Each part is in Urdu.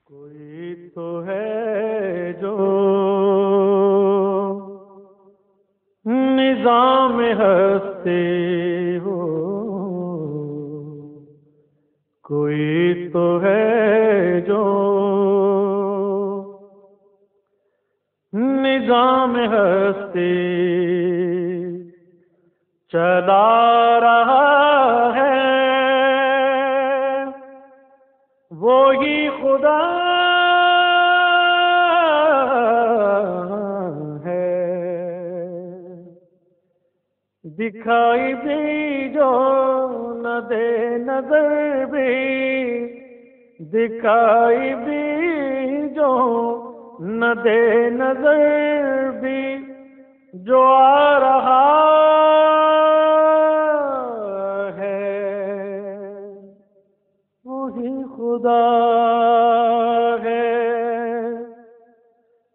کوئی تو ہے جو نظام ہستی ہو، کوئی تو ہے جو نظام ہستی چلا رہا ہے، وہی خدا ہے۔ دکھائی بھی جو نہ دے نظر بھی، دکھائی بھی جو نہ دے نظر بھی، جو آ رہا خدا ہے،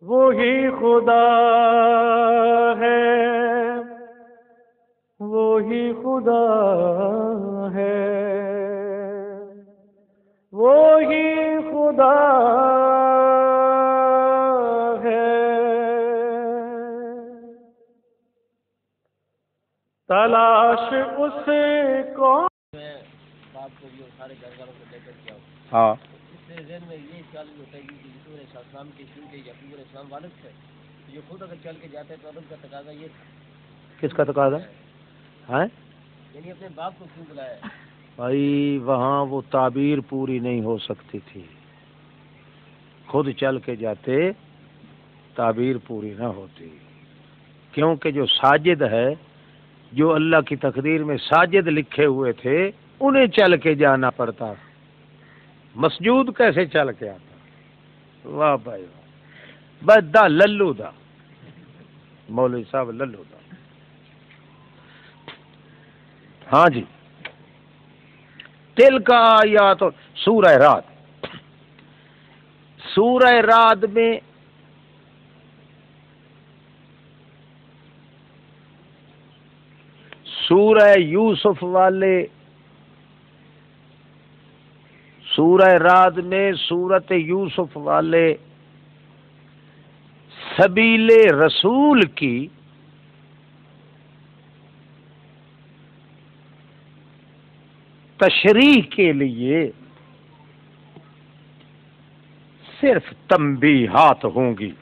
وہی خدا ہے، وہی خدا ہے، وہی خدا ہے۔ تلاش اس کو سارے گھر والوں کو لے کر کے آؤ۔ ہاں، اس سے ذہن میں یہ خیال بھی ہوتا ہے کہ یسوع علیہ السلام کے کیونکہ یعقوب علیہ السلام والد تھے، یہ خود اگر چل کے جاتے تو عدم کا تقاضا یہ تھا۔ کس کا تقاضا ہے؟ یعنی اپنے باپ کو کیوں بلایا؟ بھائی وہاں وہ تعبیر پوری نہیں ہو سکتی تھی، خود چل کے جاتے تعبیر پوری نہ ہوتی، کیونکہ جو ساجد ہے، جو اللہ کی تقدیر میں ساجد لکھے ہوئے تھے، انہیں چل کے جانا پڑتا، مسجود کیسے چل کے آتا؟ واہ بھائی واہ، بس دا للو دا مولوی صاحب للو دا۔ ہاں جی، تل کا آیات سورہ رات، سورہ رات میں سورہ یوسف والے، سورہ رات میں سورت یوسف والے سبیل رسول کی تشریح کے لیے صرف تنبیہات ہوں گی،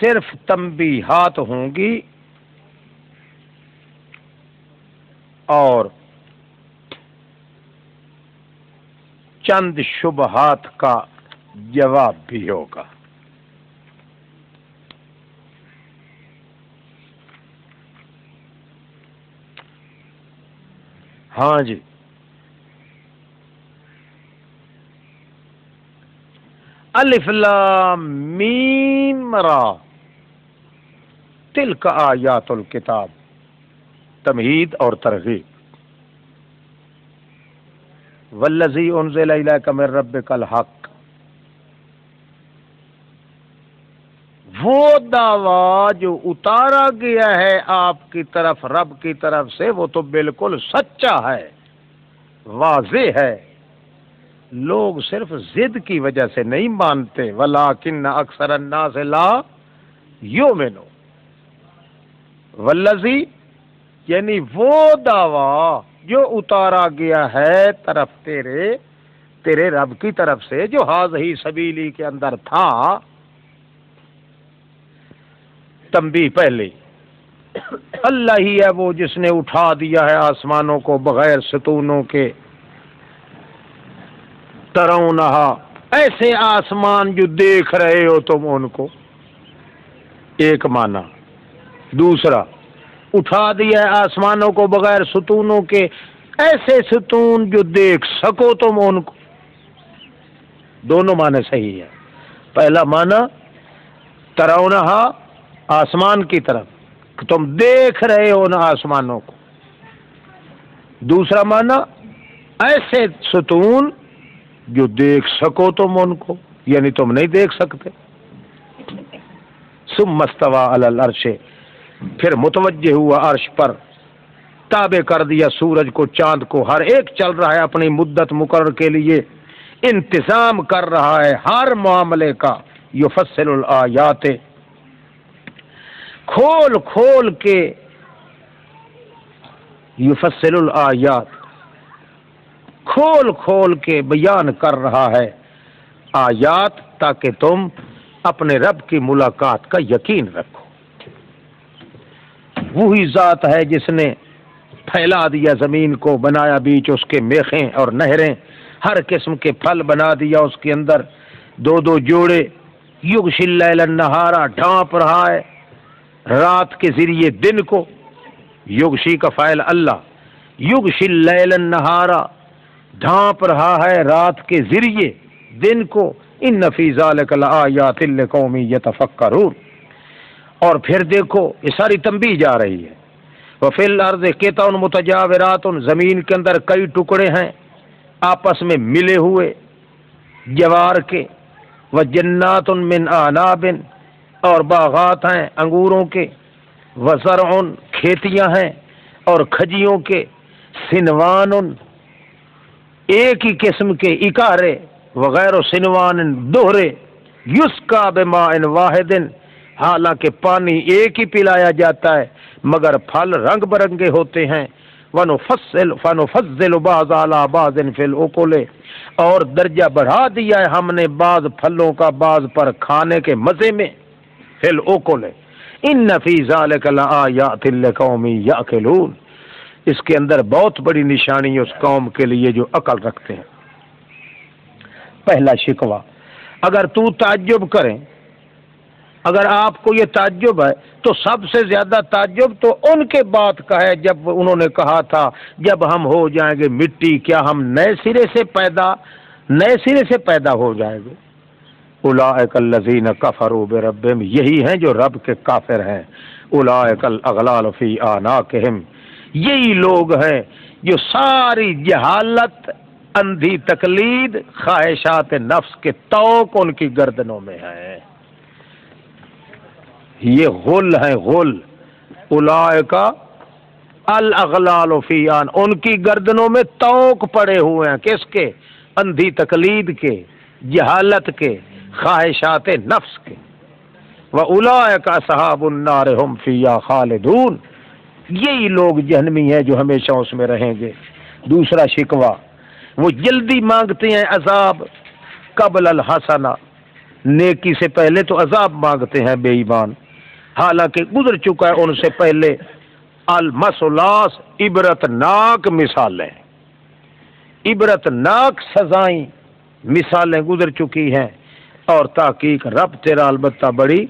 صرف تنبیہات ہوں گی، اور چند شبہات کا جواب بھی ہوگا۔ ہاں جی، الف لام میم را تلک آیات الکتاب، تمہید اور ترغیب۔ والذی انزل الیک من ربک الحق، وہ دعویٰ جو اتارا گیا ہے آپ کی طرف رب کی طرف سے، وہ تو بالکل سچا ہے، واضح ہے، لوگ صرف ضد کی وجہ سے نہیں مانتے، ولیکن اکثر الناس لا یؤمنون۔ والذی یعنی وہ دعویٰ جو اتارا گیا ہے طرف تیرے رب کی طرف سے، جو ہذہ سبیلی کے اندر تھا۔ تنبیہ پہلے، اللہ ہی ہے وہ جس نے اٹھا دیا ہے آسمانوں کو بغیر ستونوں کے، ترونہا ایسے آسمان جو دیکھ رہے ہو تم ان کو، ایک معنی۔ دوسرا، اٹھا دیا ہے آسمانوں کو بغیر ستونوں کے، ایسے ستون جو دیکھ سکو تم ان کو، دونوں معنی صحیح ہے۔ پہلا معنی ترونہا آسمان کی طرف، کہ تم دیکھ رہے ہو نا آسمانوں کو۔ دوسرا معنی ایسے ستون جو دیکھ سکو تم ان کو، یعنی تم نہیں دیکھ سکتے۔ ثم استوى علی العرش، پھر متوجہ ہوا عرش پر، تابع کر دیا سورج کو چاند کو، ہر ایک چل رہا ہے اپنی مدت مقرر کے لیے، انتظام کر رہا ہے ہر معاملے کا۔ یفصل الآیات، کھول کھول کے، یفصل الآیات، کھول کھول کے بیان کر رہا ہے آیات، تاکہ تم اپنے رب کی ملاقات کا یقین رکھو۔ وہی ذات ہے جس نے پھیلا دیا زمین کو، بنایا بیچ اس کے میخیں اور نہریں، ہر قسم کے پھل بنا دیا اس کے اندر، دو دو جوڑے۔ یغشی اللیل النہار، ڈھانپ رہا ہے رات کے ذریعے دن کو، یغشی کا فاعل اللہ، یغشی اللیل النہار، ڈھانپ رہا ہے رات کے ذریعے دن کو، ان فی ذلک لآیات لقوم یتفکرون۔ اور پھر دیکھو یہ ساری تنبیہ جا رہی ہے، وفی الارض قطع متجاورات، زمین کے اندر کئی ٹکڑے ہیں آپس میں ملے ہوئے جوار کے، وجنات من اعناب، اور باغات ہیں انگوروں کے، وزرع، کھیتیاں ہیں اور کھجیوں کے، سنوان، ایک ہی قسم کے اکارے، وغیر سنوان، دوہرے، یسقا بماء واحد، حالانکہ پانی ایک ہی پلایا جاتا ہے مگر پھل رنگ برنگے ہوتے ہیں، فنفضل بعض علی بعض فی الاکل، اور درجہ بڑھا دیا ہے ہم نے بعض پھلوں کا بعض پر کھانے کے مزے میں، فی الاکل، ان فی ذلک لآیات لقوم یعقلون، اس کے اندر بہت بڑی نشانی ہے اس قوم کے لیے جو عقل رکھتے ہیں۔ پہلا شکوہ، اگر تو تعجب کریں، اگر آپ کو یہ تعجب ہے تو سب سے زیادہ تعجب تو ان کے بات کا ہے جب انہوں نے کہا تھا جب ہم ہو جائیں گے مٹی، کیا ہم نئے سرے سے پیدا ہو جائیں گے؟ اولئک الذین کفروا بربہم، یہی ہیں جو رب کے کافر ہیں، اولئک الاغلال فی اعناقہم، یہی لوگ ہیں جو ساری جہالت، اندھی تقلید، خواہشات نفس کے طوق ان کی گردنوں میں ہیں، یہ غل ہیں، غل، اولئک الاغلال فی ان، ان کی گردنوں میں طوق پڑے ہوئے ہیں، کس کے؟ اندھی تقلید کے، جہالت کے، خواہشات نفس کے، وَأُولَئِكَ أَصْحَابُ النَّارِ هُمْ فِيهَا خَالِدُونَ، یہی لوگ جہنمی ہیں جو ہمیشہ اس میں رہیں گے۔ دوسرا شکوہ، وہ جلدی مانگتے ہیں عذاب، قبل الحسنہ، نیکی سے پہلے تو عذاب مانگتے ہیں بے ایمان، حالانکہ گزر چکا ہے ان سے پہلے المثلات، عبرتناک مثالیں، عبرتناک سزائیں، مثالیں گزر چکی ہیں، اور تحقیق رب تیرا البتہ بڑی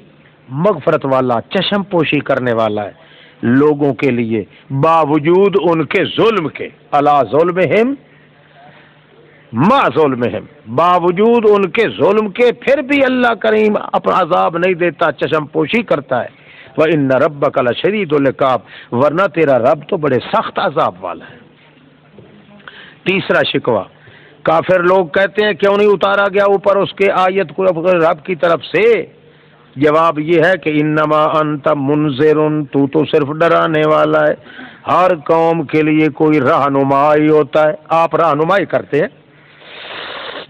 مغفرت والا، چشم پوشی کرنے والا ہے لوگوں کے لیے، باوجود ان کے ظلم کے، الا ظلمہم ما ظلمہم، باوجود ان کے ظلم کے پھر بھی اللہ کریم اپنا عذاب نہیں دیتا، چشم پوشی کرتا ہے۔ وَإِنَّ رَبَّكَ لَشَدِيدُ الْعِقَابِ، ورنہ تیرا رب تو بڑے سخت عذاب والا ہے۔ تیسرا شکوہ، کافر لوگ کہتے ہیں کیوں نہیں اتارا گیا اوپر اس کے آیت کو رب کی طرف سے؟ جواب یہ ہے کہ انما انت منذر، تو صرف ڈرانے والا ہے، ہر قوم کے لیے کوئی رہنمائی ہوتا ہے، آپ رہنمائی کرتے ہیں۔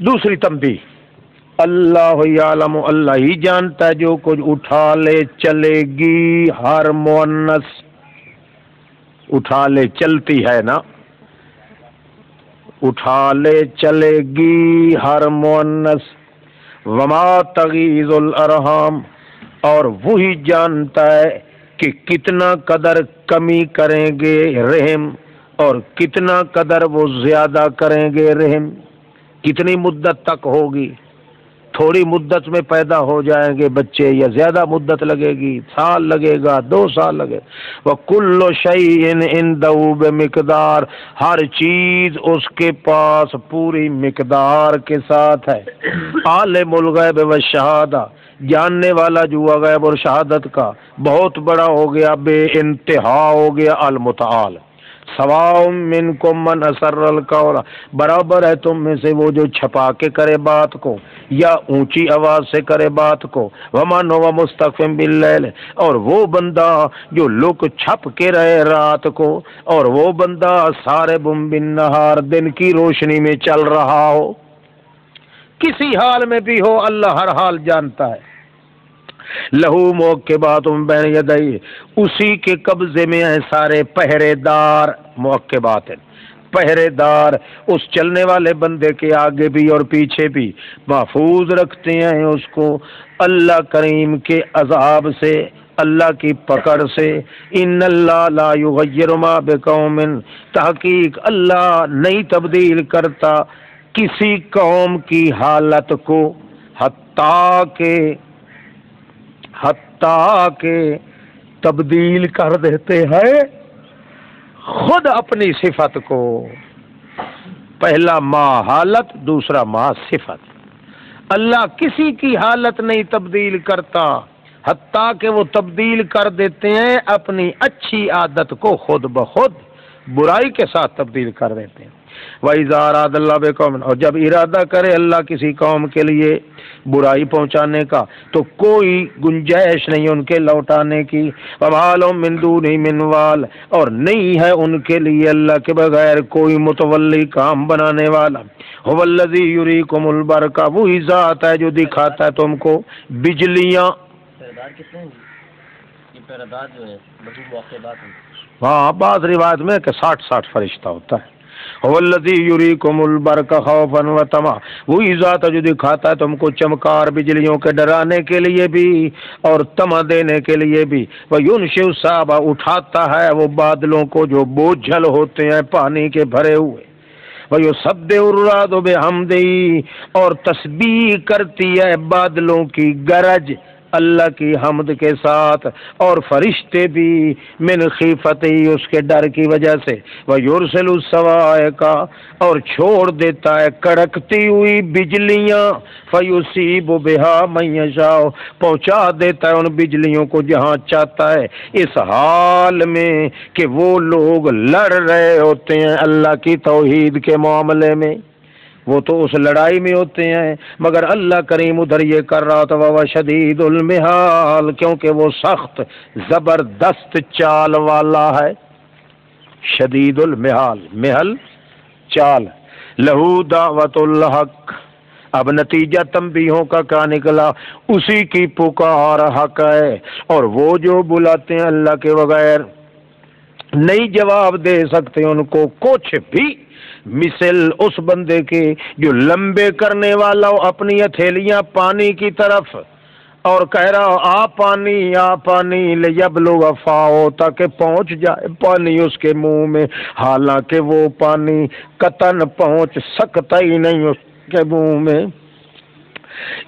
دوسری تنبیہ، اللہ یعلم، اللہ ہی جانتا ہے جو کچھ اٹھا لے چلے گی ہر مؤنث، اٹھا لے چلتی ہے نا، اٹھا لے چلے گی ہر مؤنث، وما تغیظ الارحام، اور وہی جانتا ہے کہ کتنا قدر کمی کریں گے رحم، اور کتنا قدر وہ زیادہ کریں گے رحم، کتنی مدت تک ہوگی، تھوڑی مدت میں پیدا ہو جائیں گے بچے یا زیادہ مدت لگے گی، سال لگے گا، 2 سال لگے، وَكُلُّ شَيْءٍ عِندَهُ بِمِقْدَار، ہر چیز اس کے پاس پوری مقدار کے ساتھ ہے۔ عالم الغیب والشہادہ، جاننے والا جو غیب اور شہادت کا، بہت بڑا ہو گیا، بے انتہا ہو گیا، المتعال، سواء منکم من اسر القول، برابر ہے تم میں سے وہ جو چھپا کے کرے بات کو یا اونچی آواز سے کرے بات کو، ومن هو مستخف باللیل، اور وہ بندہ جو لک چھپ کے رہے رات کو، اور وہ بندہ سارب بالنہار دن کی روشنی میں چل رہا ہو، کسی حال میں بھی ہو اللہ ہر حال جانتا ہے۔ لہو معقبات بین یدیہ، اسی کے قبضے میں ہیں سارے پہرے دار، معقبات پہرے دار اس چلنے والے بندے کے آگے بھی اور پیچھے بھی، محفوظ رکھتے ہیں اس کو اللہ کریم کے عذاب سے، اللہ کی پکڑ سے۔ ان اللہ لا یغیر ما بقوم، تحقیق اللہ نہیں تبدیل کرتا کسی قوم کی حالت کو، حتیٰ کہ تبدیل کر دیتے ہیں خود اپنی صفت کو، پہلا ما حالت، دوسرا ما صفت۔ اللہ کسی کی حالت نہیں تبدیل کرتا حتیٰ کہ وہ تبدیل کر دیتے ہیں اپنی اچھی عادت کو خود بخود، برائی کے ساتھ تبدیل کر دیتے ہیں۔ وَإِذَا أَرَادَ اللَّهُ بِقَوْمٍ، اور جب ارادہ کرے اللہ کسی قوم کے لیے برائی پہنچانے کا تو کوئی گنجائش نہیں ان کے لوٹانے کی۔ وَمَا لَهُم مِّن دُونِهِ مِّن وَالٍ، اور نہیں ہے ان کے لیے اللہ کے بغیر کوئی متولی کام بنانے والا۔ هُوَ الَّذِي يُرِيكُمُ الْبَرْقَ، وہی ذات ہے جو دکھاتا ہے تم کو بجلیاں۔ پیردار کتنے ہیں جی؟ یہ پیردار جو ہیں بہت موقعات ہیں۔ ہاں بعض روایت میں کہ 60 فرشتہ ہوتا ہے۔ هو الذی یریکم البرق خوفا وطمعا، وہی ذات ہے جو دکھاتا ہے تم کو چمکار بجلیوں کے ڈرانے کے لیے بھی اور طمع دینے کے لیے بھی۔ وینشئ السحاب، اٹھاتا ہے وہ بادلوں کو جو بوجھل ہوتے ہیں پانی کے بھرے ہوئے۔ وَيُسَبِّحُ الرَّعْدُ بِحَمْدِهِ، اور تسبیح کرتی ہے بادلوں کی گرج اللہ کی حمد کے ساتھ، اور فرشتے بھی من خیفتی، اس کے ڈر کی وجہ سے۔ وَيُرْسِلُ الصَّوَاعِقَ، اور چھوڑ دیتا ہے کڑکتی ہوئی بجلیاں، فَيُصِيبُ بِهَا مَن يَشَاءُ، پہنچا دیتا ہے ان بجلیوں کو جہاں چاہتا ہے، اس حال میں کہ وہ لوگ لڑ رہے ہوتے ہیں اللہ کی توحید کے معاملے میں، وہ تو اس لڑائی میں ہوتے ہیں، مگر اللہ کریم ادھر یہ کر رہا تھا وہ شدید المحال، کیونکہ وہ سخت زبردست چال والا ہے۔ شدید المحال، محل چال۔ لہو دعوت الحق، اب نتیجہ تنبیہوں کا کیا نکلا؟ اسی کی پکار حق ہے، اور وہ جو بلاتے ہیں اللہ کے بغیر نہیں جواب دے سکتے ان کو کچھ بھی، مثل اس بندے کے جو لمبے کرنے والا ہو اپنی ہتھیلیاں پانی کی طرف اور کہہ رہا آ پانی لیبلغ فاہ، تاکہ پہنچ جائے پانی اس کے منہ میں، حالانکہ وہ پانی قطعاً پہنچ سکتا ہی نہیں اس کے منہ میں۔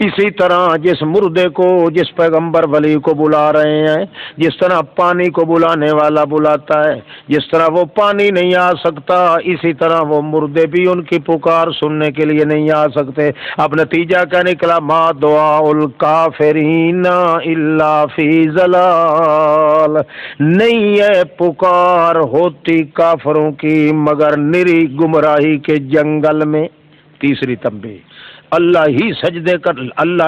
اسی طرح جس مردے کو جس پیغمبر ولی کو بلا رہے ہیں، جس طرح پانی کو بلانے والا بلاتا ہے، جس طرح وہ پانی نہیں آ سکتا، اسی طرح وہ مردے بھی ان کی پکار سننے کے لیے نہیں آ سکتے۔ اب نتیجہ کیا نکلا؟ ما دعاء الکافرین الا فی ضلال، نہیں ہے پکار ہوتی کافروں کی مگر نری گمراہی کے جنگل میں۔ تیسری تنبیہ، اللہ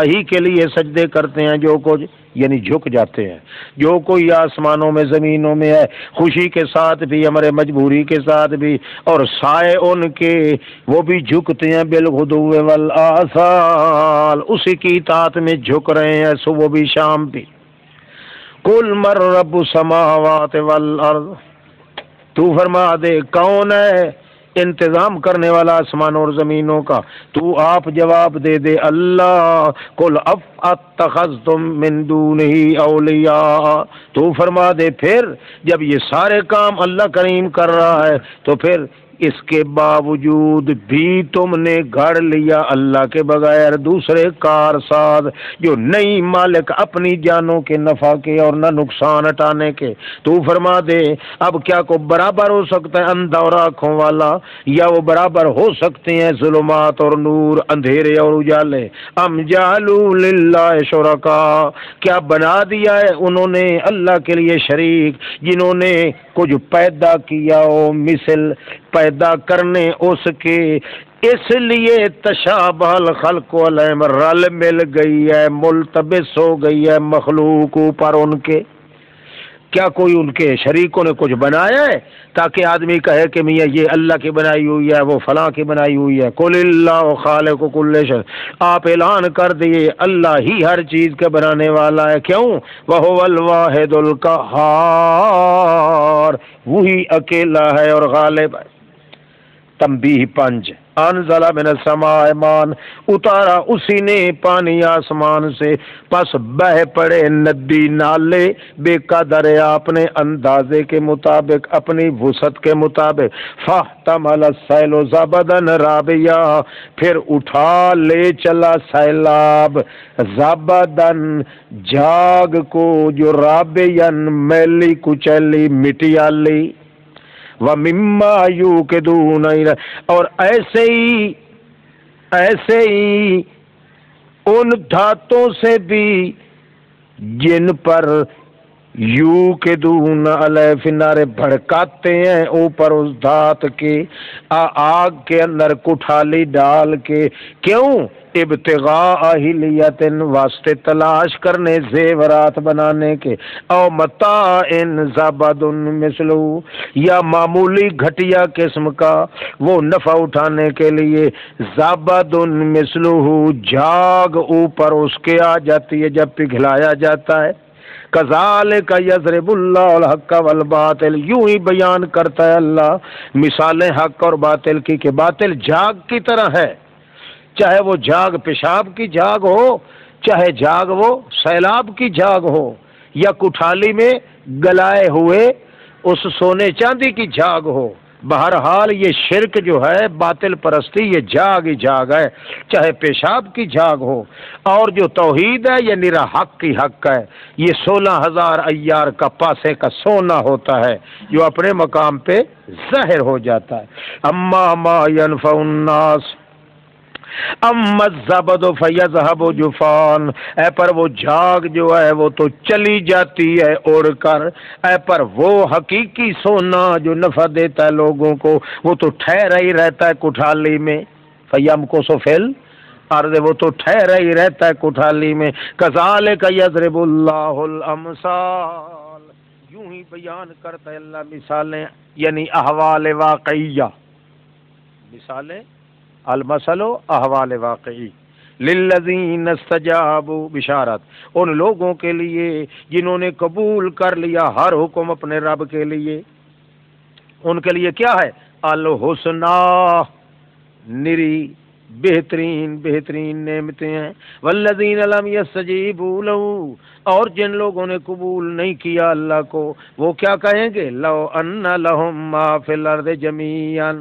ہی کے لیے سجدے کرتے ہیں جو کچھ، یعنی جھک جاتے ہیں، جو کوئی آسمانوں میں زمینوں میں ہے، خوشی کے ساتھ بھی ہمارے مجبوری کے ساتھ بھی، اور سائے ان کے وہ بھی جھکتے ہیں بالغدو والآصال، اسی کی اطاعت میں جھک رہے ہیں صبح بھی شام بھی۔ قل من رب السماوات والارض، تو فرما دے کون ہے انتظام کرنے والا آسمانوں اور زمینوں کا؟ تو آپ جواب دے دے اللہ۔ قل اتخذتم من دونہ اولیاء، تو فرما دے پھر جب یہ سارے کام اللہ کریم کر رہا ہے تو پھر اس کے باوجود بھی تم نے گھڑ لیا اللہ کے بغیر دوسرے کارساز جو نہیں مالک اپنی جانوں کے نفع کے اور نہ نقصان ہٹانے کے. تو فرما دے اب کیا کو برابر ہو سکتا ہے اندھا اور آنکھوں والا، یا وہ برابر ہو سکتے ہیں ظلمات اور نور، اندھیرے اور اجالے؟ ام جعلوا للہ شرکا، کیا بنا دیا ہے انہوں نے اللہ کے لیے شریک جنہوں نے کچھ پیدا کیا ہو مثل پیدا کرنے اس کے، اس لیے تشابہ الخلق علیہم، رل مل گئی ہے، ملتبس ہو گئی ہے مخلوق اوپر ان کے. کیا کوئی ان کے شریکوں نے کچھ بنایا ہے تاکہ آدمی کہے کہ میاں یہ اللہ کی بنائی ہوئی ہے وہ فلاں کی بنائی ہوئی ہے؟ قل اللہ خالق کل شیء، آپ اعلان کر دیے اللہ ہی ہر چیز کے بنانے والا ہے. کیوں؟ وہو الواحد القہار، وہی اکیلا ہے اور غالب ہے. تنبیہ 5، انزل من السماء ماء، اتارا اسی نے پانی آسمان سے، پس بہ پڑے ندی نالے بے قدر اپنے اندازے کے مطابق، اپنی وسعت کے مطابق. فاحتمل السیل زبدا رابیا، پھر اٹھا لے چلا سیلاب زبدن جھاگ کو، جو رابیا میلی کچلی مٹیالی. وَمِمَّا يُوقِدُونَ، اور ایسے ہی ان دھاتوں سے بھی جن پر یوقدون علیہ فی النار، بھڑکاتے ہیں اوپر اس دھات کے، آگ کے اندر کٹھالی ڈال کے. کیوں؟ ابتغاء اہلیت، واسطے تلاش کرنے زیورات بنانے کے. او متاع زبد مثلو، یا معمولی گھٹیا قسم کا وہ نفع اٹھانے کے لیے. زبد مثلو، جھاگ اوپر اس کے آ جاتی ہے جب پگھلایا جاتا ہے. کذالک یضرب اللہ الحق والباطل، یوں ہی بیان کرتا ہے اللہ مثالیں حق اور باطل کی، کہ باطل جھاگ کی طرح ہے، چاہے وہ جھاگ پیشاب کی جھاگ ہو، چاہے جھاگ وہ سیلاب کی جھاگ ہو، یا کٹھالی میں گلائے ہوئے اس سونے چاندی کی جھاگ ہو. بہرحال یہ شرک جو ہے، باطل پرستی، یہ جھاگ ہی جھاگ ہے، چاہے پیشاب کی جھاگ ہو. اور جو توحید ہے یہ نرا حق کی حق ہے، یہ 16,000 ایار کا پاسے کا سونا ہوتا ہے جو اپنے مقام پہ ظاہر ہو جاتا ہے. اما ما ينفع الناس اما الزبد فیذهب جفان، اے پر وہ جھاگ جو ہے وہ تو چلی جاتی ہے اڑ کر، اے پر وہ حقیقی سونا جو نفع دیتا ہے لوگوں کو وہ تو ٹھہرا ہی رہتا ہے کٹھالی میں. فیمکث فی الارض، وہ تو ٹھہرا ہی رہتا ہے کٹھالی میں. کذالک یضرب اللہ الامثال، یوں ہی بیان کرتا ہے اللہ مثالیں، یعنی احوال واقعیہ، مثالیں المثل احوال واقعی. للذین استجابوا، بشارت ان لوگوں کے لیے جنہوں نے قبول کر لیا ہر حکم اپنے رب کے لیے. ان کے لیے کیا ہے؟ الحسنہ، نری بہترین نعمتیں ہیں. والذین لم یستجیبوا لہ، اور جن لوگوں نے قبول نہیں کیا اللہ کو، وہ کیا کہیں گے؟ لو ان لہم ما فی الارض جمیعا،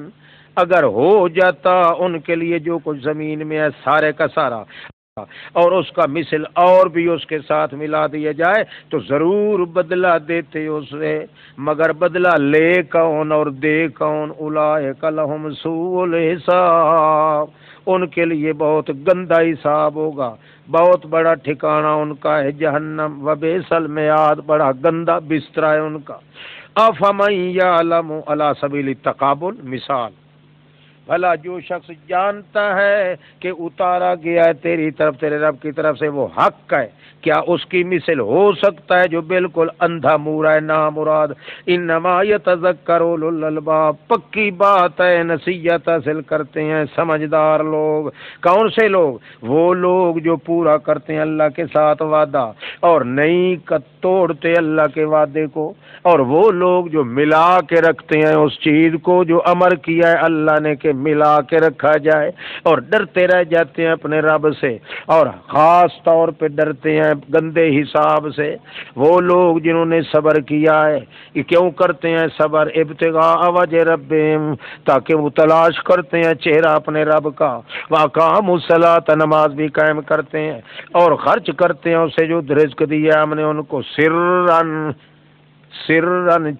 اگر ہو جاتا ان کے لیے جو کچھ زمین میں ہے سارے کا سارا، اور اس کا مثل اور بھی اس کے ساتھ ملا دیا جائے تو ضرور بدلہ دیتے اسے، مگر بدلہ لے کون اور دے کون؟ اولئک لہم سوء الحساب، ان کے لیے بہت گندا حساب ہوگا، بہت بڑا ٹھکانہ ان کا ہے جہنم. وبئس المہاد، بڑا گندا بستر ہے ان کا. افمن یعلم علی سبیل التقابل، مثال، بھلا جو شخص جانتا ہے کہ اتارا گیا ہے تیری طرف، تیرے رب کی طرف سے وہ حق ہے، کیا اس کی مثل ہو سکتا ہے جو بالکل اندھا مورا ہے نامراد؟ انما یتذکر اولو الالباب، پکی بات ہے نصیحت حاصل کرتے ہیں سمجھدار لوگ. کون سے لوگ؟ وہ لوگ جو پورا کرتے ہیں اللہ کے ساتھ وعدہ اور نہیں توڑتے اللہ کے وعدے کو، اور وہ لوگ جو ملا کے رکھتے ہیں اس چیز کو جو امر کیا ہے اللہ نے کہ ملا کے رکھا جائے، اور ڈرتے رہ جاتے ہیں اپنے رب سے، اور خاص طور پہ ڈرتے ہیں گندے حساب سے وہ لوگ جنہوں نے صبر کیا ہے۔ یہ کیوں کرتے ہیں صبر؟ ابتغاء وجہ ربہم، تاکہ وہ تلاش کرتے ہیں چہرہ اپنے رب کا، واقاموا الصلاۃ، نماز بھی قائم کرتے ہیں، اور خرچ کرتے ہیں اسے جو رزق دیا ہم نے ان کو، سرن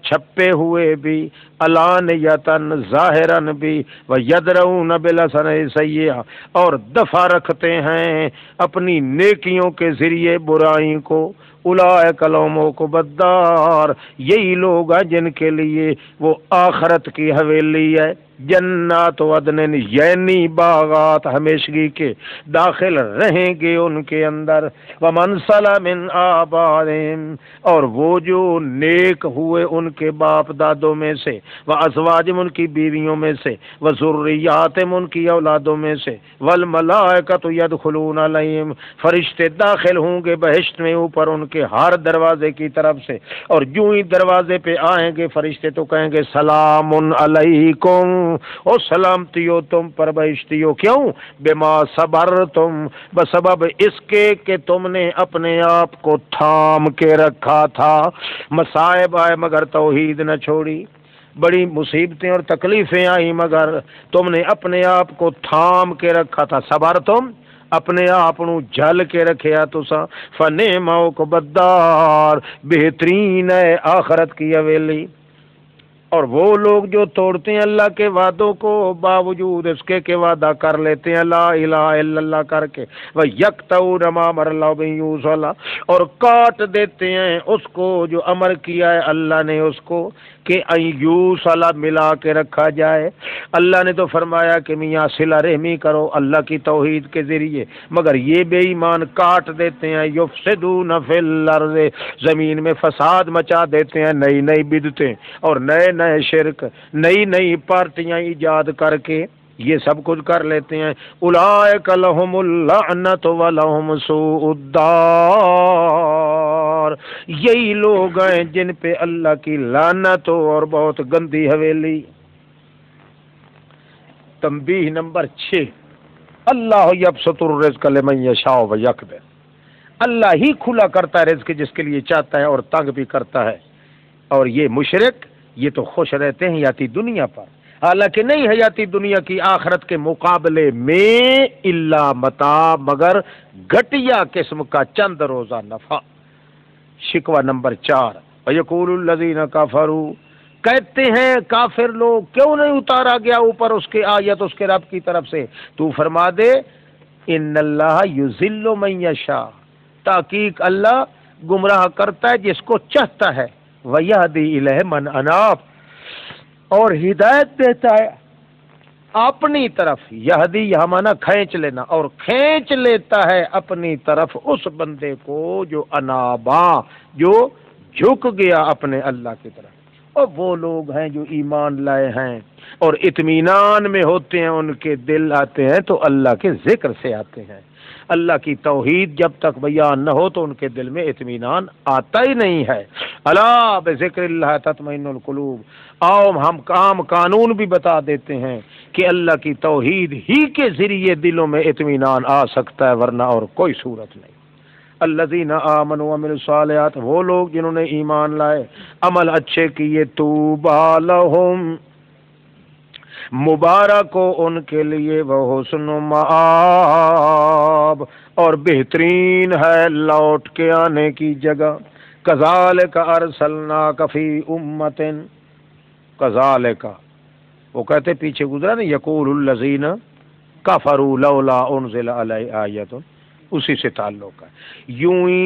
چھپے ہوئے بھی، علانیتن ظاہرن بھی، ویدرؤون بالحسنۃ السیئۃ، اور دفع رکھتے ہیں اپنی نیکیوں کے ذریعے برائی کو، اولئک لہم عقبی الدار، یہی لوگ ہیں جن کے لیے وہ آخرت کی حویلی ہے، جنات عدن، یعنی باغات ہمیشگی کے، داخل رہیں گے ان کے اندر، ومن صلح من آبائہم، اور وہ جو نیک ہوئے ان کے باپ دادوں میں سے، وازواجہم، ان کی بیویوں میں سے، وذریاتہم، ان کی اولادوں میں سے، والملائکۃ یدخلون علیہم، فرشتے داخل ہوں گے بہشت میں اوپر ان کے ہر دروازے کی طرف سے، اور جو ہی دروازے پہ آئیں گے فرشتے تو کہیں گے سلام علیکم، او سلامتی ہو تم پر بہشتیو، کیوں؟ بما صبرتم، بسبب اس کے کہ تم نے اپنے آپ کو تھام کے رکھا تھا، مصائب آئے مگر توحید نہ چھوڑی، بڑی مصیبتیں اور تکلیفیں آئی مگر تم نے اپنے آپ کو تھام کے رکھا تھا، صبر تم اپنے آپ نو جھل کے رکھیا تسا، فنعم عقبی الدار، بہترین ہے آخرت کی حویلی۔ اور وہ لوگ جو توڑتے ہیں اللہ کے وعدوں کو باوجود اس کے کہ وعدہ کر لیتے ہیں لا الہ الا اللہ کر کے، وَيَقْطَعُونَ مَا أَمَرَ اللَّهُ بِهِ يُوصَلَ، اور کاٹ دیتے ہیں اس کو جو امر کیا ہے اللہ نے اس کو کہ یوصل، ملا کے رکھا جائے۔ اللہ نے تو فرمایا کہ میاں صلہ رحمی کرو اللہ کی توحید کے ذریعے، مگر یہ بے ایمان کاٹ دیتے ہیں، یفسدون فی الارض، زمین میں فساد مچا دیتے ہیں، نئی نئی بدعتیں اور نئے نئے شرک، نئی نئی پارٹیاں ایجاد کر کے یہ سب کچھ کر لیتے ہیں۔ اولئک لہم اللعنۃ ولہم سوء الدار، یہی لوگ ہیں جن پہ اللہ کی لعنت ہو اور بہت گندی حویلی۔ تنبیہ نمبر 6، اللہ یبسط الرزق لمن یشاء ویقدر، اللہ ہی کھلا کرتا ہے رزق جس کے لیے چاہتا ہے اور تنگ بھی کرتا ہے، اور یہ مشرک یہ تو خوش رہتے ہیں حیاتی دنیا پر، حالانکہ نہیں حیاتی دنیا کی آخرت کے مقابلے میں الا متاع، مگر گھٹیا قسم کا چند روزہ نفع۔ شکوہ نمبر 4، وَيَقُولُ الَّذِينَ كَفَرُوا، کہتے ہیں کافر لوگ کیوں نہیں اتارا گیا اوپر اس کے آیت اس کے رب کی طرف سے؟ تو فرما دے ان اللہ یذل من یشاء، تحقیق اللہ گمراہ کرتا ہے جس کو چاہتا ہے، ویہدی الیہ من اناب، اور ہدایت دیتا ہے اپنی طرف، یہدی یہاں مانا کھینچ لینا، اور کھینچ لیتا ہے اپنی طرف اس بندے کو جو انابا، جو جھک گیا اپنے اللہ کی طرف۔ اور وہ لوگ ہیں جو ایمان لائے ہیں اور اطمینان میں ہوتے ہیں، ان کے دل آتے ہیں تو اللہ کے ذکر سے آتے ہیں۔ اللہ کی توحید جب تک بیان نہ ہو تو ان کے دل میں اطمینان آتا ہی نہیں ہے۔ الا بذکر اللہ تطمئن القلوب، آؤ ہم کام قانون بھی بتا دیتے ہیں کہ اللہ کی توحید ہی کے ذریعے دلوں میں اطمینان آ سکتا ہے، ورنہ اور کوئی صورت نہیں۔ الذین آمنوا وعملوا الصالحات، وہ لوگ جنہوں نے ایمان لائے عمل اچھے کیے، طوبی لہم، مبارک ہو ان کے لیے، وہ حسن مآب، اور بہترین ہے لوٹ کے آنے کی جگہ۔ کذالک ارسلناک فی امۃ، کذالک وہ کہتے پیچھے گزرا نا، یقول الذین کفروا لولا انزل علیہ آیۃ، اسی سے تعلق ہے۔ یوں ہی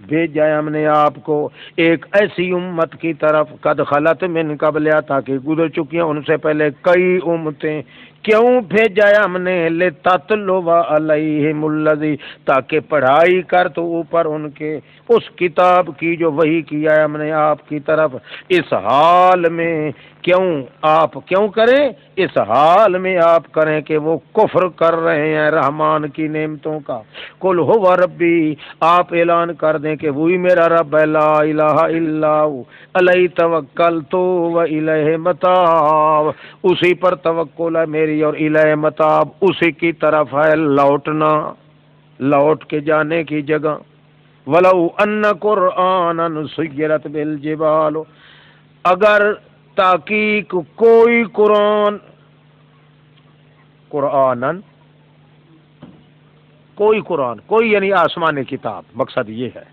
بھیجا ہے ہم نے آپ کو ایک ایسی امت کی طرف، قد خلت من قبلہا، تاکہ گزر چکی ہیں ان سے پہلے کئی امتیں۔ کیوں بھیجا ہے ہم نے؟ لتتلو علیہم الذی، تاکہ پڑھائی کر تو اوپر ان کے اس کتاب کی جو وحی کیا ہے ہم نے آپ کی طرف، اس حال میں کیوں آپ کیوں کریں؟ اس حال میں آپ کریں کہ وہ کفر کر رہے ہیں رحمان کی نعمتوں کا۔ قل هو ربی، آپ اعلان کر دیں کہ وہی میرا رب ہے، لا الہ الا ہو، علیہ توکلت و الیہ متاب، اسی پر توکل ہے، میری مردی اور الیہ متاب، اسی کی طرف ہے لوٹنا، لوٹ کے جانے کی جگہ۔ ولو ان قرآنا سیرت بالجبال، اگر تحقیق کوئی قرآن، قرآن کوئی قرآن، کوئی یعنی آسمانی کتاب، مقصد یہ ہے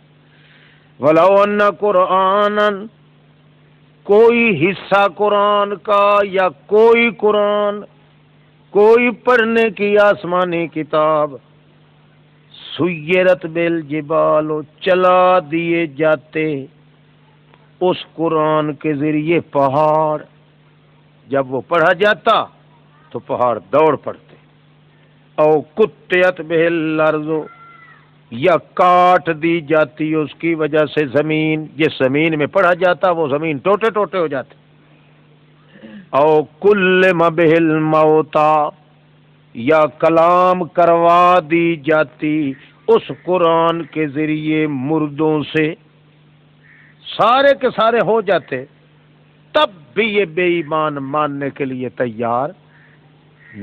ولو ان قرآنا، کوئی حصہ قرآن کا یا کوئی قرآن، کوئی پڑھنے کی آسمانی کتاب، سیرت بالجبال، چلا دیے جاتے اس قرآن کے ذریعے پہاڑ، جب وہ پڑھا جاتا تو پہاڑ دوڑ پڑتے، او قطعت بہ الارض، یا کاٹ دی جاتی اس کی وجہ سے زمین، جس زمین میں پڑھا جاتا وہ زمین ٹوٹے ٹوٹے ہو جاتے، او کلم بہ الموتی، یا کلام کروا دی جاتی اس قرآن کے ذریعے مردوں سے، سارے کے سارے ہو جاتے، تب بھی یہ بے ایمان ماننے کے لیے تیار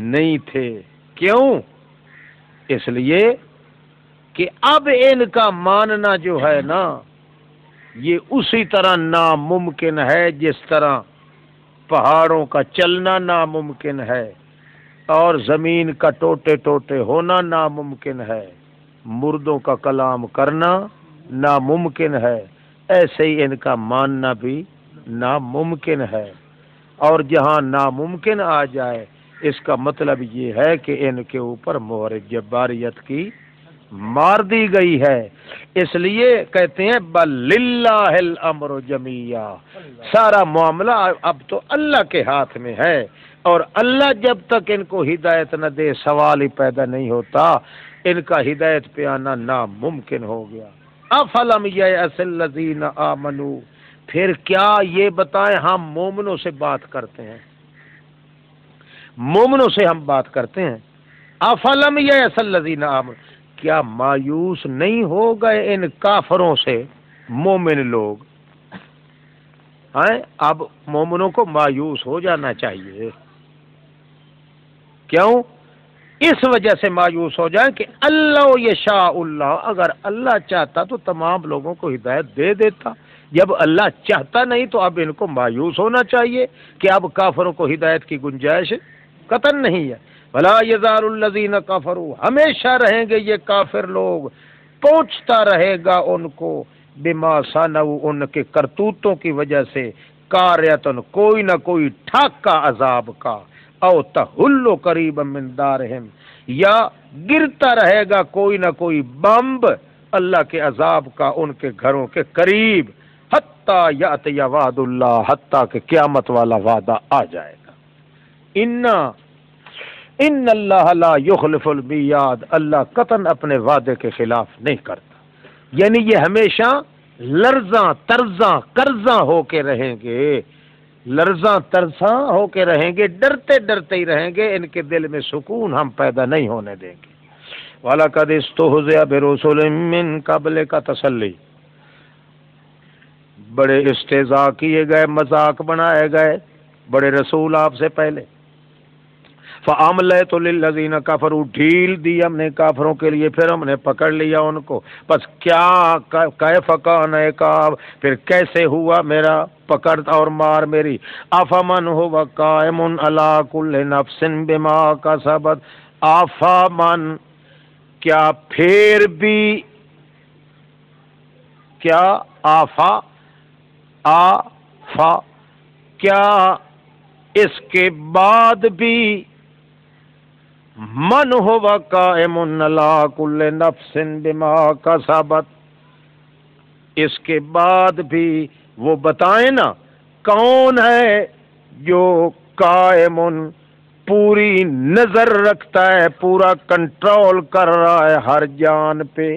نہیں تھے۔ کیوں؟ اس لیے کہ اب ان کا ماننا جو ہے نا، یہ اسی طرح ناممکن ہے جس طرح پہاڑوں کا چلنا ناممکن ہے اور زمین کا ٹوٹے ٹوٹے ہونا ناممکن ہے، مردوں کا کلام کرنا ناممکن ہے، ایسے ہی ان کا ماننا بھی ناممکن ہے۔ اور جہاں ناممکن آ جائے اس کا مطلب یہ ہے کہ ان کے اوپر مہر جباریت کی مار دی گئی ہے۔ اس لیے کہتے ہیں بل للہ الامر جمیعا، سارا معاملہ اب تو اللہ کے ہاتھ میں ہے، اور اللہ جب تک ان کو ہدایت نہ دے سوال ہی پیدا نہیں ہوتا، ان کا ہدایت پہ آنا ناممکن ہو گیا۔ افلم یأس الذین آمنوا، پھر کیا یہ بتائیں، ہم مومنوں سے بات کرتے ہیں، مومنوں سے ہم بات کرتے ہیں، افلم یأس الذین آمنوا، کیا مایوس نہیں ہو گئے ان کافروں سے مومن لوگ؟ اب مومنوں کو مایوس ہو جانا چاہیے، کیوں؟ اس وجہ سے مایوس ہو جائیں کہ اللہ یشاء اللہ، اگر اللہ چاہتا تو تمام لوگوں کو ہدایت دے دیتا، جب اللہ چاہتا نہیں تو اب ان کو مایوس ہونا چاہیے کہ اب کافروں کو ہدایت کی گنجائش قطعاً نہیں ہے۔ ولا یزال الذین کفروا، ہمیشہ رہیں گے یہ کافر لوگ، پہنچتا رہے گا ان کو بما صنعوا، ان کے کرتوتوں کی وجہ سے، قاریۃ، کوئی نہ کوئی ٹھاکا عذاب کا، او تحل قریبا من دارہم، یا گرتا رہے گا کوئی نہ کوئی بمب اللہ کے عذاب کا ان کے گھروں کے قریب، حتی یأتی وعد اللہ، حتی کہ قیامت والا وعدہ آ جائے گا۔ ان اللہ لا یخلف المیعاد، اللہ قطعاً اپنے وعدے کے خلاف نہیں کرتا، یعنی یہ ہمیشہ لرزاں ترزاں قرضاں ہو کے رہیں گے، لرزاں ترزاں ہو کے رہیں گے، ڈرتے ڈرتے ہی رہیں گے، ان کے دل میں سکون ہم پیدا نہیں ہونے دیں گے۔ وَلَقَدِ اسْتُهْزِئَ بِرُسُلٍ مِّن قَبْلِكَ، تسلی، بڑے استہزاء کیے گئے، مذاق بنائے گئے بڑے رسول آپ سے پہلے، فَأَمْلَيْتُ لِلَّذِينَ كَفَرُوا، ڈھیل دی ہم نے کافروں کے لیے، پھر ہم نے پکڑ لیا ان کو، بس کیا کیف کان عقاب، پھر کیسے ہوا میرا پکڑ اور مار میری۔ افمن هو قائم علی کل نفس بما کسبت، افمن، کیا پھر بھی، کیا آفا آفا، کیا اس کے بعد بھی، من ہوا قائم علی کل نفس بما کسبت، اس کے بعد بھی وہ بتائیں نا کون ہے جو قائم، پوری نظر رکھتا ہے، پورا کنٹرول کر رہا ہے ہر جان پہ،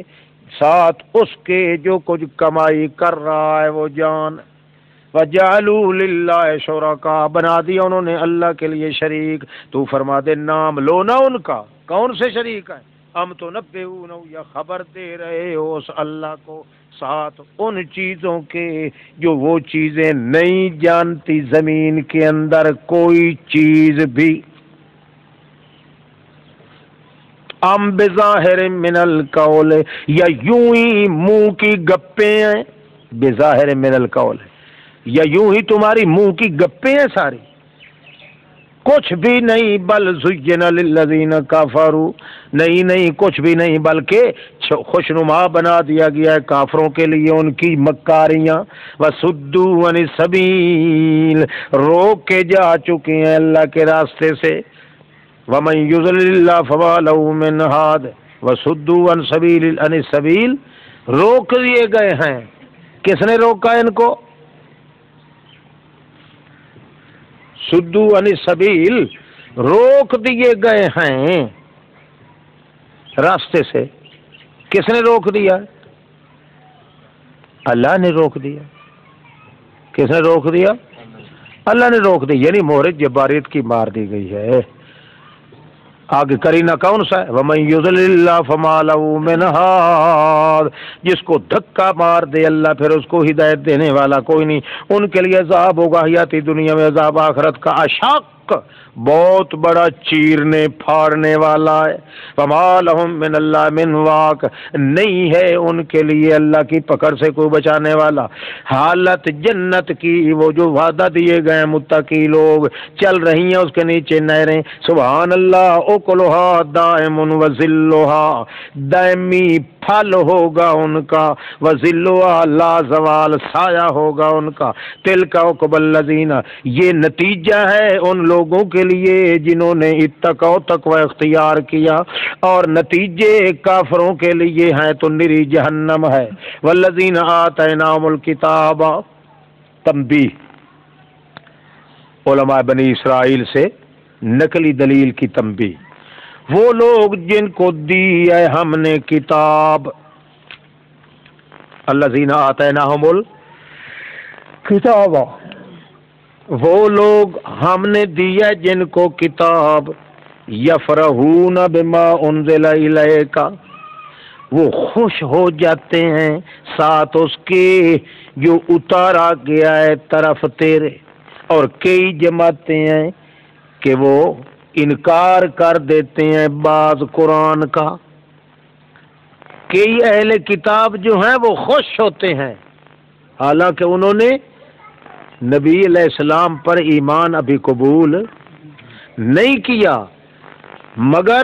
ساتھ اس کے جو کچھ کمائی کر رہا ہے وہ جان۔ وَجَعَلُوا لِلَّهِ شُرَكَاءَ، بنا دیا انہوں نے اللہ کے لیے شریک، تو فرما دے نام لو نا ان کا، کون سے شریک ہے؟ ہم تو نبئونہ، یا خبر دے رہے ہو اس اللہ کو، ساتھ ان چیزوں کے جو وہ چیزیں نہیں جانتی زمین کے اندر کوئی چیز بھی، ام بظاہر من القول، یا یوں ہی منہ کی گپیں ہیں، بظاہر من القول، یا یوں ہی تمہاری منہ کی گپیں ہیں ساری، کچھ بھی نہیں، بل زین للذین کفروا، نہیں کچھ بھی نہیں بلکہ خوشنما بنا دیا گیا ہے کافروں کے لیے ان کی مکاریاں، وصدوا عن السبیل، روک کے جا چکے ہیں اللہ کے راستے سے، ومن یضلل اللہ فما لہ من ہاد، وصدوا عن السبیل، روک دیے گئے ہیں، کس نے روکا ان کو؟ صدوا عن السبیل، روک دیے گئے ہیں راستے سے، کس نے روک دیا؟ اللہ نے روک دیا۔ کس نے روک دیا؟ اللہ نے روک دیا، یعنی مہر جباریت کی مار دی گئی ہے۔ آگے کرینہ کون سا ہے؟ وَمَن يُضْلِلِ اللَّهُ فَمَا لَهُ مِنْ هَادٍ، جس کو دھکا مار دے اللہ پھر اس کو ہدایت دینے والا کوئی نہیں، ان کے لیے عذاب ہوگا حیاتی دنیا میں، عذاب آخرت کا اشاق، بہت بڑا چیرنے پھاڑنے والا ہے۔ وَمَا لَهُم مِّنَ اللَّهِ مِنْ وَاقٍ، نہیں ہے ان کے لیے اللہ کی پکڑ سے کوئی بچانے والا۔ حالت جنت کی، وہ جو وعدہ دیے گئے متقی لوگ، چل رہی ہیں اس کے نیچے نہریں، سبحان اللہ، اکلھا دائم وذلھا، دائمی پھل ہوگا ان کا، وذلھا لا زوال، سایہ ہوگا ان کا، تلک عقبی الذین، یہ نتیجہ ہے ان لوگوں کے لیے جنہوں نے اتقوا تقوی اختیار کیا، اور نتیجے کافروں کے لیے ہیں تو نری جہنم ہے۔ والذین آتیناہم الکتاب، تنبیہ، علماء بنی اسرائیل سے نقلی دلیل کی تنبیہ، وہ لوگ جن کو دی ہے ہم نے کتاب، الذین آتیناہم الکتاب، وہ لوگ ہم نے دیا جن کو کتاب، یفرحون بما انزل الیک، وہ خوش ہو جاتے ہیں ساتھ اس کے جو اتارا گیا ہے طرف تیرے، اور کئی جماعتیں ہیں کہ وہ انکار کر دیتے ہیں بعض قرآن کا، کئی اہل کتاب جو ہیں وہ خوش ہوتے ہیں حالانکہ انہوں نے نبی علیہ السلام پر ایمان ابھی قبول نہیں کیا، مگر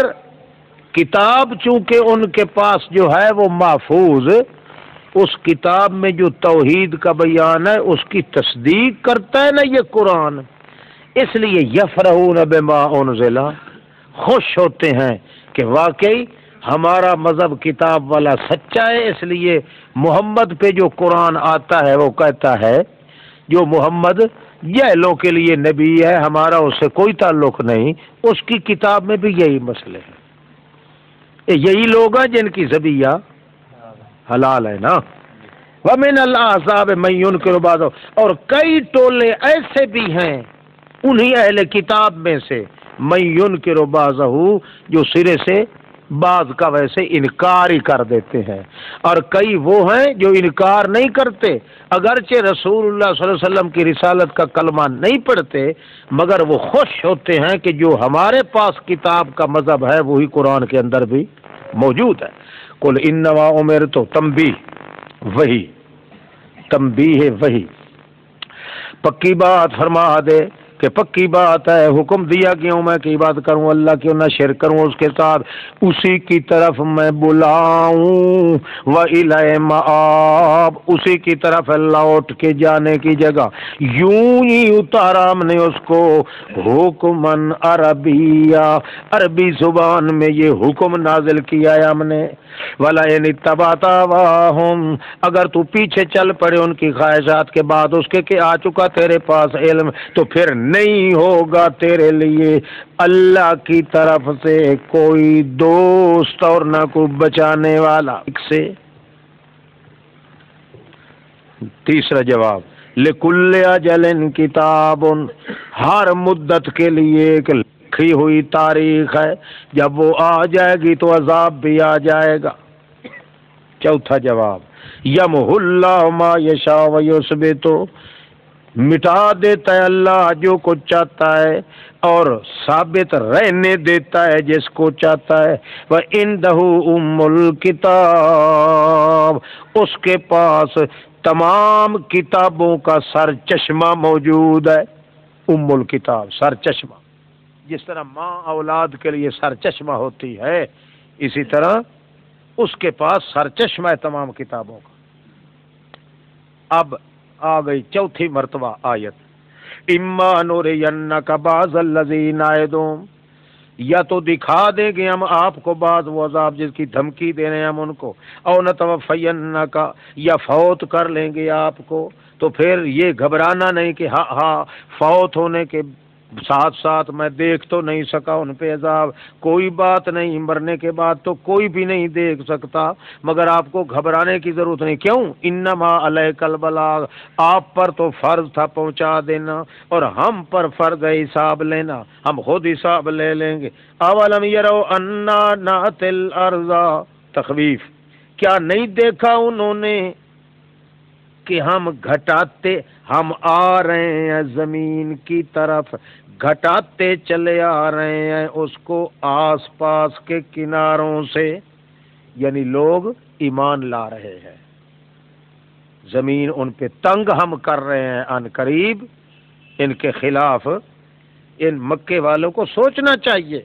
کتاب چونکہ ان کے پاس جو ہے وہ محفوظ، اس کتاب میں جو توحید کا بیان ہے اس کی تصدیق کرتا ہے نا یہ قرآن، اس لیے یفرحون بما انزل، خوش ہوتے ہیں کہ واقعی ہمارا مذہب کتاب والا سچا ہے، اس لیے محمد پہ جو قرآن آتا ہے وہ کہتا ہے جو محمد جہلوں کے لیے نبی ہے، ہمارا اس سے کوئی تعلق نہیں، اس کی کتاب میں بھی یہی مسئلے ہیں، یہی لوگ ہیں جن کی ذبیحہ حلال ہے نا۔ وَمِنَ الْأَحْزَابِ مَن يُنْكِرُ بَعْضَهُ، اور کئی ٹولے ایسے بھی ہیں انہی اہل کتاب میں سے، مَن يُنْكِرُ بَعْضَهُ، جو سرے سے بعض کا ویسے انکار ہی کر دیتے ہیں، اور کئی وہ ہیں جو انکار نہیں کرتے، اگرچہ رسول اللہ صلی اللہ علیہ وسلم کی رسالت کا کلمہ نہیں پڑھتے، مگر وہ خوش ہوتے ہیں کہ جو ہمارے پاس کتاب کا مذہب ہے وہی قرآن کے اندر بھی موجود ہے۔ قل انما امرت، تنبیہ وہی، تنبیہ وہی، پکی بات فرما دے کہ پکی بات ہے، حکم دیا گیا ہوں میں کہ عبادت کروں اللہ کی، نہ شرک کروں اس کے ساتھ، اسی کی طرف میں بلاؤں، وَإِلَيْهِ مَآبٌ، اسی کی طرف لوٹ کے جانے کی جگہ، یوں ہی اتارا ہم نے اس کو حکماً عربیہ، عربی زبان میں یہ حکم نازل کیا ہے ہم نے، وَلَئِنِ اتَّبَعْتَ أَهْوَاءَهُمْ، اگر تو پیچھے چل پڑے ان کی خواہشات کے بعد اس کے کہ آ چکا تیرے پاس علم، تو پھر نہیں ہوگا تیرے لیے اللہ کی طرف سے کوئی دوست اور نہ کوئی بچانے والا سے۔ تیسرا جواب، لِكُلِّ أَجَلٍ کتاب، ہر مدت کے لیے ایک لکھی ہوئی تاریخ ہے، جب وہ آ جائے گی تو عذاب بھی آ جائے گا۔ چوتھا جواب، یمحو اللہ ما یشاء ویثبت، مٹا دیتا ہے اللہ جو کچھ چاہتا ہے اور ثابت رہنے دیتا ہے جس کو چاہتا ہے۔ وَإِنْدَهُ أُمُّ الْكِتَابِ، اس کے پاس تمام کتابوں کا سر چشمہ موجود ہے۔ ام الکتاب، سر چشمہ، جس طرح ماں اولاد کے لیے سر چشمہ ہوتی ہے، اسی طرح اس کے پاس سر چشمہ ہے تمام کتابوں کا۔ اب آ گئی چوتھی مرتبہ آیت، اما نورینک بعض الذی نعدہم، یا تو دکھا دیں گے ہم آپ کو بعض وہ عذاب جس کی دھمکی دے رہے ہیں ہم ان کو، او نتوفینک، یا فوت کر لیں گے آپ کو، تو پھر یہ گھبرانا نہیں کہ ہاں فوت ہونے کے ساتھ ساتھ میں دیکھ تو نہیں سکا ان پہ عذاب، کوئی بات نہیں، مرنے کے بعد تو کوئی بھی نہیں دیکھ سکتا، مگر آپ کو گھبرانے کی ضرورت نہیں۔ کیوں؟ انما علیک البلاغ، آپ پر تو فرض تھا پہنچا دینا، اور ہم پر فرض ہے حساب لینا، ہم خود حساب لے لیں گے۔ اولم یروا انا نأتی الارض، تخویف، کیا نہیں دیکھا انہوں نے کہ ہم گھٹاتے، ہم آ رہے ہیں زمین کی طرف، گھٹاتے چلے آ رہے ہیں اس کو آس پاس کے کناروں سے، یعنی لوگ ایمان لا رہے ہیں، زمین ان پہ تنگ ہم کر رہے ہیں، ان قریب ان کے خلاف ان مکے والوں کو سوچنا چاہیے،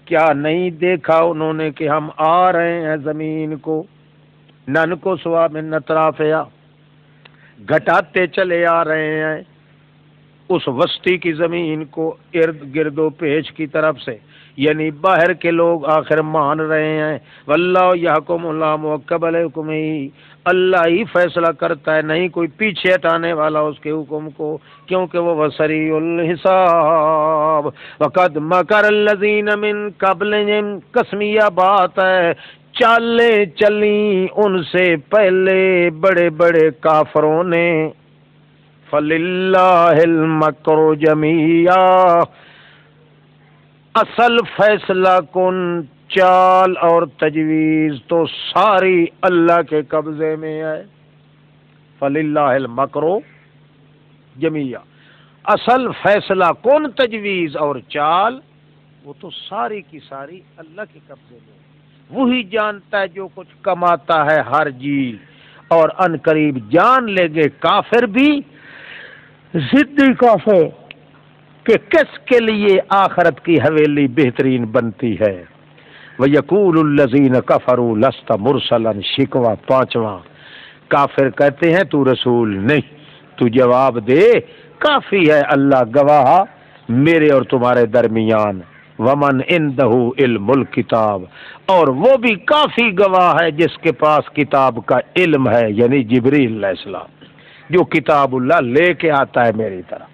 کیا نہیں دیکھا انہوں نے کہ ہم آ رہے ہیں زمین کو، نن کو سوا من اطرافہا، گھٹاتے چلے آ رہے ہیں اس وسطی کی زمین کو ارد گرد و پیش کی طرف سے، یعنی باہر کے لوگ آخر مان رہے ہیں۔ واللہ یحکم لا معقب لحکمہ، اللہ ہی فیصلہ کرتا ہے، نہیں کوئی پیچھے ہٹانے والا اس کے حکم کو، کیونکہ وہ سریع الحساب۔ وقد مکر الذین من قبلہم، قسمیہ بات ہے چالیں چلیں ان سے پہلے بڑے بڑے کافروں نے۔ فَلِلَّهِ الْمَكْرُ جَمِيعًا، اصل فیصلہ کن چال اور تجویز تو ساری اللہ کے قبضے میں ہے۔ فَلِلَّهِ الْمَكْرُ جَمِيعًا، اصل فیصلہ کن تجویز اور چال وہ تو ساری کی ساری اللہ کے قبضے میں ہے، وہی جانتا ہے جو کچھ کماتا ہے ہر جیل، اور ان قریب جان لے گے کافر بھی، ضدی کافر، کہ کس کے لیے آخرت کی حویلی بہترین بنتی ہے۔ وَيَقُولُ الَّذِينَ كَفَرُوا لَسْتَ مُرْسَلًا، شکوہ پانچواں، کافر کہتے ہیں تو رسول نہیں، تو جواب دے، کافی ہے اللہ گواہ میرے اور تمہارے درمیان۔ وَمَنْ عِنْدَهُ عِلْمُ الْكِتَابِ، اور وہ بھی کافی گواہ ہے جس کے پاس کتاب کا علم ہے، یعنی جبریل علیہ السلام، جو کتاب اللہ لے کے آتا ہے میری طرف۔